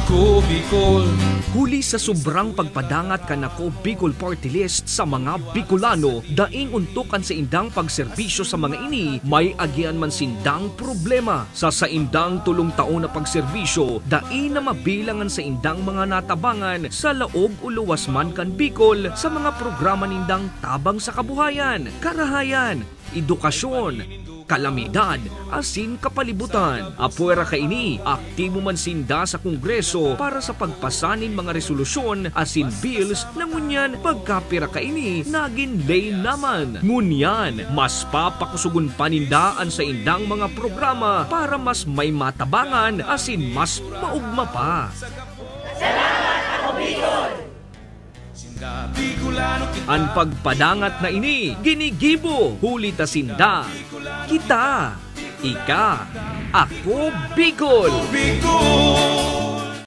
Ako Bicol. Huli sa sobrang pagpadangat kanako Bicol Party List sa mga Bicolano, daing untukan sa indang pagserbisyo sa mga ini, may agian man sindang problema. Sa saindang tulong taon na pagserbisyo, daing na mabilangan sa indang mga natabangan sa laog o luwas man kan Bicol sa mga programa nindang tabang sa kabuhayan, karahayan, edukasyon, kalamidad, asin kapalibutan. Apuera kaini, aktibo man sinda sa Kongreso para sa pagpasanin mga resolusyon asin bills na ngunyan pagkapira kaini nagin lay naman. Ngunyan, mas papakusugon panindaan sa indang mga programa para mas may matabangan asin mas maugma pa. Salamat ako Bicol! Ang pagpadangat na ini, ginigibo, huli ta sinda. Kita, ika, ako Bicol! Bicol.